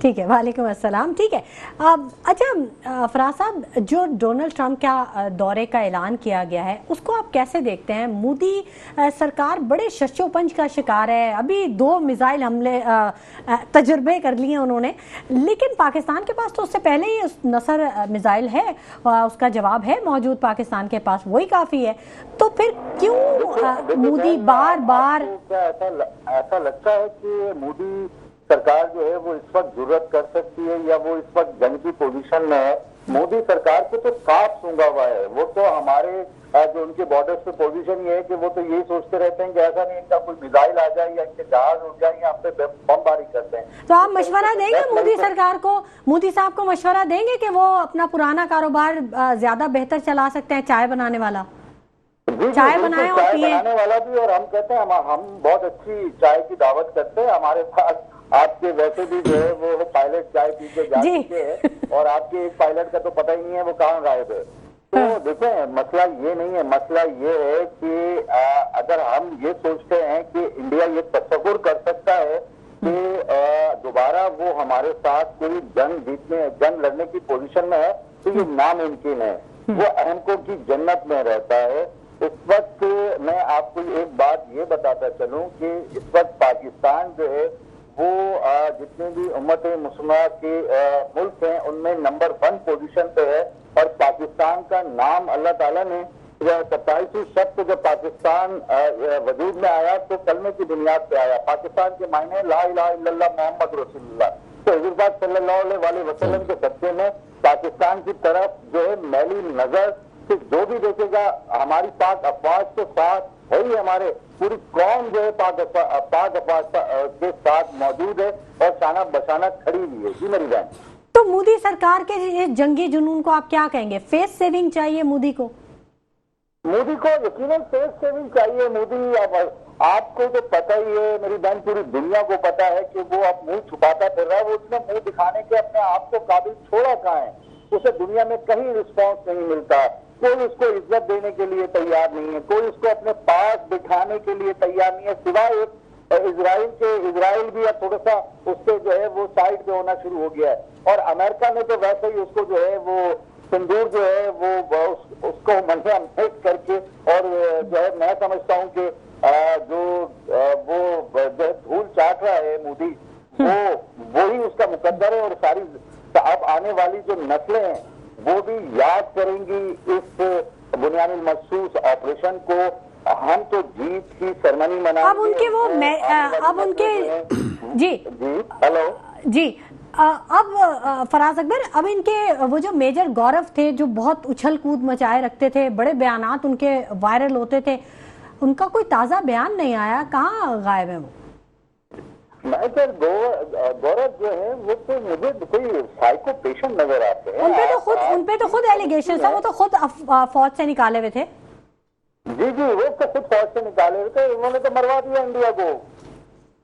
ठीक है, वालेकुम अस्सलाम। ठीक है, अच्छा फराज साहब, जो डोनाल्ड ट्रंप का दौरे का ऐलान किया गया है उसको आप कैसे देखते हैं? मोदी सरकार बड़े शशोपंज का शिकार है, अभी 2 मिसाइल हमले तजुर्बे कर लिए उन्होंने, लेकिन पाकिस्तान के पास तो उससे पहले ही नसर मिसाइल है, उसका जवाब है मौजूद पाकिस्तान के पास, वही काफ़ी है। तो फिर क्यों मोदी बार बार ऐसा लगता है कि मोदी सरकार जो है वो इस वक्त जरूरत कर सकती है या वो इस वक्त जंग की पोजीशन में है मोदी सरकार को तो साफ सूंघा हुआ है। वो तो हमारे जो उनके बॉर्डर्स पे पोजीशन ये है कि वो तो यही सोचते रहते हैं कि ऐसा नहीं इनका कोई मिसाइल आ जाए या इनके जहाज उड़ जाए या हम पे बमबारी करते हैं। तो आप मशवरा देंगे मोदी सरकार को, मोदी साहब को मशवरा देंगे कि वो अपना पुराना कारोबार ज्यादा बेहतर चला सकते हैं, चाय बनाने वाला, चाय बनाए और पिए। बनाने वाला भी, और हम कहते हैं हम बहुत अच्छी चाय की दावत करते हैं। हमारे पास आपके वैसे भी जो है वो पायलट चाय पी के जा चुके हैं और आपके एक पायलट का तो पता ही नहीं है वो कहाँ गायब है। तो देखें, मसला ये नहीं है, मसला ये है कि अगर हम ये सोचते हैं कि इंडिया ये तस्वुर कर सकता है कि दोबारा वो हमारे साथ कोई जंग लड़ने की पोजीशन में है, तो ये नामुमकिन है। वो अहमकों की जन्नत में रहता है। इस वक्त मैं आपको एक बात ये बताता चलूं कि इस वक्त पाकिस्तान जो है वो जितने भी उम्मत मुस्लिमा के मुल्क हैं उनमें नंबर 1 पोजीशन पे है। और पाकिस्तान का नाम अल्लाह ताला ने 27वीं शत को जब पाकिस्तान वजूद में आया तो कलमे की बुनियाद पे आया। पाकिस्तान के मायने ला इलाहा इल्लल्लाह मोहम्मद रसूलुल्लाह। तो हुज़ूर पाक सल्लल्लाहु अलैहि वसल्लम के सदक़े में पाकिस्तान की तरफ जो है मैली नजर से जो भी देखेगा हमारी पाक अफवाज के साथ वही हमारे पूरी कौम जो है पाक अफवाज के साथ मौजूद है और शाना बशाना खड़ी हुई है। जी मेरी बहन, तो मोदी सरकार के ये जंगी जुनून को आप क्या कहेंगे? फेस सेविंग चाहिए मोदी को? मोदी को यकीनन फेस सेविंग चाहिए। मोदी आपको तो पता ही है मेरी बहन, पूरी दुनिया को पता है कि वो अब मुंह छुपाता फिर रहा है। वो उसने मुंह दिखाने के अपने आप को काबिल छोड़ा कहाँ है? उसे दुनिया में कहीं रिस्पॉन्स नहीं मिलता। कोई उसको इज्जत देने के लिए तैयार नहीं है, कोई उसको अपने पास बिठाने के लिए तैयार नहीं है, सिवाय एक इजराइल के। इजराइल भी अब थोड़ा सा उससे जो है वो साइड पे होना शुरू हो गया है। और अमेरिका ने तो वैसे ही उसको जो है वो सिंदूर जो है वो उसको मंडा मेट करके, और जो है मैं समझता हूँ कि जो है धूल चाट रहा है मोदी, वो ही उसका मुकद्दर है। और सारी अब आने वाली जो नस्लें हैं वो भी याद करेंगी इस बुनियानुल मखसूस ऑपरेशन को। हम तो जीत की सेरेमनी मनाएंगे। अब उनके वो अब उनके जी हेलो जी अब फराज अकबर, अब इनके वो जो मेजर गौरव थे जो बहुत उछल कूद मचाए रखते थे, बड़े बयानात उनके वायरल होते थे, उनका कोई ताज़ा बयान नहीं आया, कहाँ गायब है वो? मेजर गौरव जो है वो तो मुझे कोई साइको पेशेंट नजर आते हैं। उनपे तो खुद एलिगेशन था, वो तो खुद फौज से निकाले हुए थे। जी वो तो खुद फौज से निकाले हुए थे। उन्होंने तो मरवा दिया इंडिया को।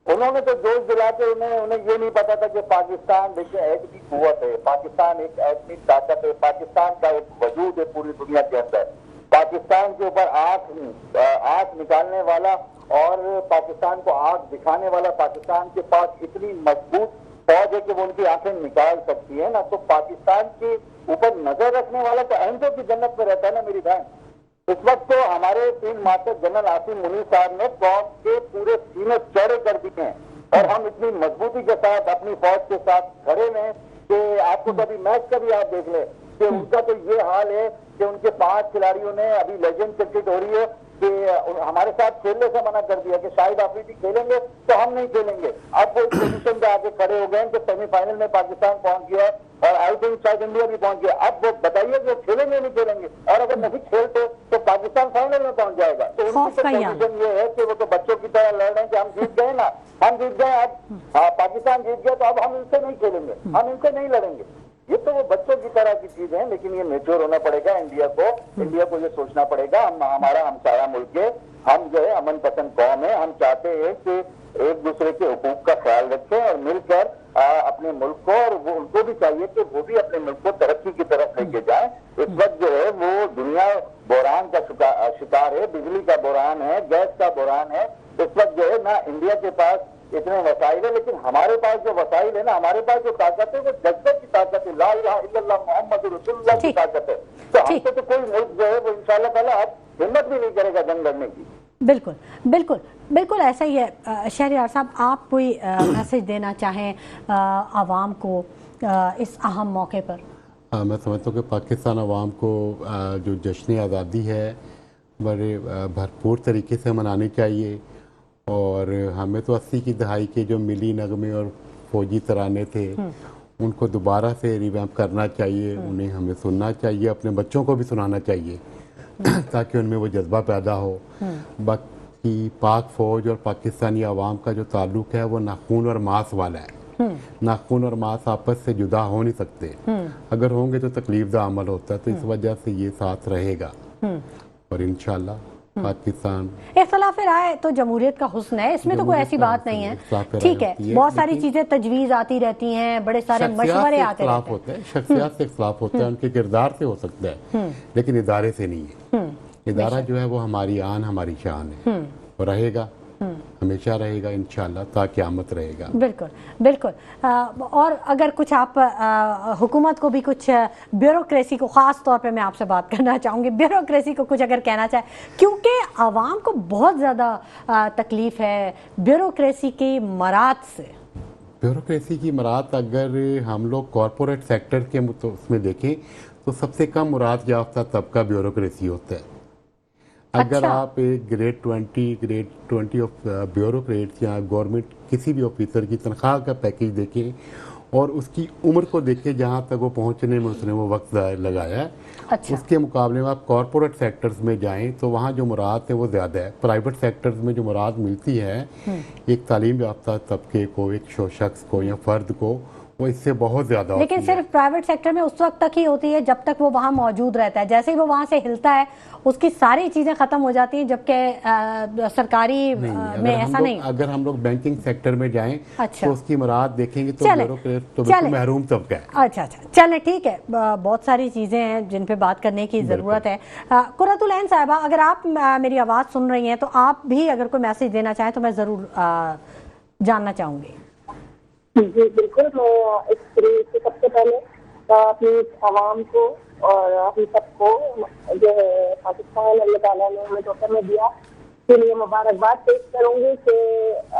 उन्होंने तो जोश दिला के उन्हें ये नहीं पता था कि पाकिस्तान देखिए एटमी कुव्वत है, पाकिस्तान एक एटमी ताकत है, पाकिस्तान का एक वजूद है पूरी दुनिया के अंदर। पाकिस्तान के ऊपर आंख निकालने वाला और पाकिस्तान को आंख दिखाने वाला, पाकिस्तान के पास इतनी मजबूत फौज है कि वो उनकी आंखें निकाल सकती है ना। तो पाकिस्तान के ऊपर नजर रखने वाला तो अहमदों की जन्नत में रहता है ना मेरी बहन। इस वक्त तो हमारे field master general Asim Munir साहब ने कौम के पूरे सीने चौड़े कर दिए हैं और हम इतनी मजबूती के साथ अपनी फौज के साथ खड़े हैं कि आपको कभी मैच का भी आप देख ले कि उनका तो ये हाल है कि उनके 5 खिलाड़ियों ने, अभी लेजेंड क्रिकेट हो रही है, कि हमारे साथ खेलने से मना कर दिया कि शाहिद आफरीदी खेलेंगे तो हम नहीं खेलेंगे। अब वो पोजीशन पे आके खड़े हो गए कि सेमीफाइनल में पाकिस्तान पहुंच गया और आई थिंक शायद इंडिया भी पहुंच गया। अब वो बताइए कि खेलेंगे नहीं खेलेंगे, और अगर नहीं खेलते तो पाकिस्तान फाइनल में पहुंच जाएगा। तो उनकी पोजीशन ये है कि वो तो बच्चों की तरह लड़ रहे हैं कि हम जीत गए ना, हम जीत गए, अब पाकिस्तान जीत गया तो अब हम इनसे नहीं खेलेंगे, हम इनसे नहीं लड़ेंगे। ये तो वो बच्चों की तरह की चीज है, लेकिन ये मेच्योर होना पड़ेगा इंडिया को ये सोचना पड़ेगा। हमारा हमसाया मुल्क है, हम जो है अमन पसंद कौम है, हम चाहते हैं कि एक दूसरे के हुकूक का ख्याल रखें और मिलकर अपने मुल्क को, और वो उनको भी चाहिए कि वो भी अपने मुल्क को तरक्की की तरफ लेके जाए। इस वक्त जो है वो दुनिया बहरान का शिकार है, बिजली का बहरान है, गैस का बहरान है। इस वक्त जो है ना इंडिया के पास इतने वसाइल है, लेकिन हमारे पास जो वसाइल है ना, हमारे पास जो ताकत है वो जज्बे की ताकत है, ला इलाहा इल्लल्लाह मोहम्मद रसूलुल्लाह की ताकत है। तो हमसे तो कोई मुल्क जो है वो इंशाअल्लाह ताला अब हिम्मत भी नहीं करेगा जंग लड़ने की। बिल्कुल बिल्कुल बिल्कुल ऐसा ही है। शहरयार साहब, आप कोई मैसेज देना चाहें आवाम को इस अहम मौके पर? मैं समझता हूँ कि पाकिस्तान आवाम को जो जश्न आज़ादी है बड़े भरपूर तरीके से मनानी चाहिए। और हमें तो 80 की दहाई के जो मिली नगमे और फौजी तराने थे ان کو دوبارہ سے ریویمپ کرنا چاہیے، انہیں ہمیں سننا چاہیے، اپنے بچوں کو بھی سنانا چاہیے تاکہ ان میں وہ جذبہ پیدا ہو۔ باقی پاک فوج اور پاکستانی عوام کا جو تعلق ہے وہ ناخون اور ماس والا ہے۔ ناخون اور ماس آپس سے جدا ہو نہیں سکتے، اگر ہوں گے تو تکلیف دہ عمل ہوتا ہے، تو اس وجہ سے یہ ساتھ رہے گا اور انشاءاللہ پاکستان۔ اختلاف رائے تو جمہوریت کا حسن ہے، اس میں تو کوئی ایسی بات نہیں ہے، ٹھیک ہے، بہت ساری چیزیں تجویز آتی رہتی ہیں، بڑے سارے مشورے آتے رہتے ہیں۔ شخصیات سے اختلاف ہوتا ہے، ان کے کردار سے ہو سکتا ہے، لیکن ادارے سے نہیں ہے۔ ادارہ جو ہے وہ ہماری آن ہماری شان ہے، اور رہے گا، ہمیشہ رہے گا انشاءاللہ، تا قیامت رہے گا۔ بالکل بالکل۔ اور اگر کچھ آپ حکومت کو بھی کچھ بیوروکریسی کو، خاص طور پہ میں آپ سے بات کرنا چاہوں گی، بیوروکریسی کو کچھ اگر کہنا چاہے، کیونکہ عوام کو بہت زیادہ تکلیف ہے بیوروکریسی کی مراد سے۔ بیوروکریسی کی مراد اگر ہم لوگ کارپوریٹ سیکٹر کے اس میں دیکھیں تو سب سے کم مراد یافتہ طبقہ بیوروکریسی ہوتا ہے۔ اگر آپ ایک گریڈ 20 آف بیوروکریٹ یا گورنمنٹ کسی بھی آفیسر کی تنخواہ کا پیکیج دیکھیں اور اس کی عمر کو دیکھیں جہاں تک وہ پہنچنے میں اس نے وہ وقت لگایا ہے، اس کے مقابلے میں آپ کارپوریٹ سیکٹرز میں جائیں تو وہاں جو مراد ہے وہ زیادہ ہے۔ پرائیویٹ سیکٹرز میں جو مراد ملتی ہے ایک تعلیم یافتہ طبقے کو، ایک شخص کو یا فرد کو، وہ اس سے بہت زیادہ ہوتی ہے۔ لیکن صرف پرائیویٹ سیکٹر میں اس وقت تک ہی ہوتی ہے جب تک وہ وہاں موجود رہتا ہے، جیسے ہی وہ وہاں سے ہلتا ہے اس کی ساری چیزیں ختم ہو جاتی ہیں، جبکہ سرکاری میں ایسا نہیں۔ اگر ہم لوگ بینکنگ سیکٹر میں جائیں تو اس کی مراد دیکھیں گے تو بیوروکریٹ تو بالکل محروم طبقہ ہے۔ اچھا چلیں ٹھیک ہے، بہت ساری چیزیں ہیں جن پہ بات کرنے کی ضرورت ہے۔ قرۃ العین صاحبہ، اگر آپ میری آواز سن رہی ہیں تو آپ بھی اگر کوئی میسج دینا چاہیں تو میں ضرور جاننا چاہوں گی۔ جی بالکل، میں اس طریقے سے سب سے پہلے اپنی عوام کو اور ہم سب کو جو ہے پاکستان اللہ تعالیٰ نے ہمیں توفیق میں دیا کے لیے مبارکباد پیش کروں گی کہ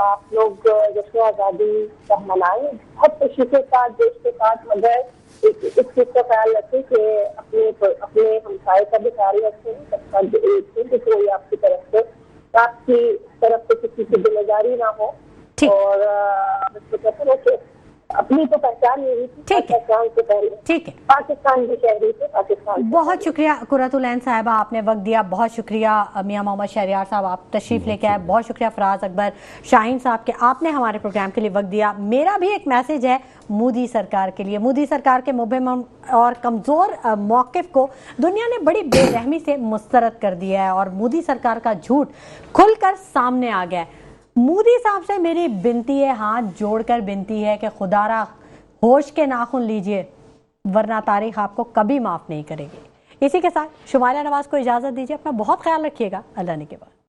آپ لوگ جشن آزادی کا منائیں بہت خوشی کے ساتھ، دیش کے ساتھ، مگر اس چیز کا خیال رکھیں کہ اپنے ہمسائے کا بھی خیال رکھیں، سب کا کہ کوئی آپ کی طرف سے کسی کی ذمہ داری نہ ہو، اور کہتے ہیں کہ اپنی تو پہچان نہیں تھی، پہچان سے پہلے ٹھیک ہے، پاکستان کے شہری سے پاکستان۔ بہت شکریہ قرۃ العین صاحبہ، آپ نے وقت دیا، بہت شکریہ میاں محمد شہریار صاحب، آپ تشریف لے کے آئے، بہت شکریہ فراز اکبر شاہین صاحب کہ آپ نے ہمارے پروگرام کے لیے وقت دیا۔ میرا بھی ایک میسج ہے مودی سرکار کے لیے، مودی سرکار کے مبہم اور کمزور موقف کو دنیا نے بڑی بے رحمی سے مسترد کر دیا ہے، اور مودی سرکار کا جھوٹ کھل کر سامنے آ گیا ہے۔ مودی صاحب سے میری بنتی ہے، ہاتھ جوڑ کر بنتی ہے کہ خدا را ہوش کے ناخن لیجئے، ورنہ تاریخ آپ کو کبھی معاف نہیں کرے گی۔ اسی کے ساتھ شمائلہ نواز کو اجازت دیجیے، اپنا بہت خیال رکھیے گا، اللہ نے کے بعد۔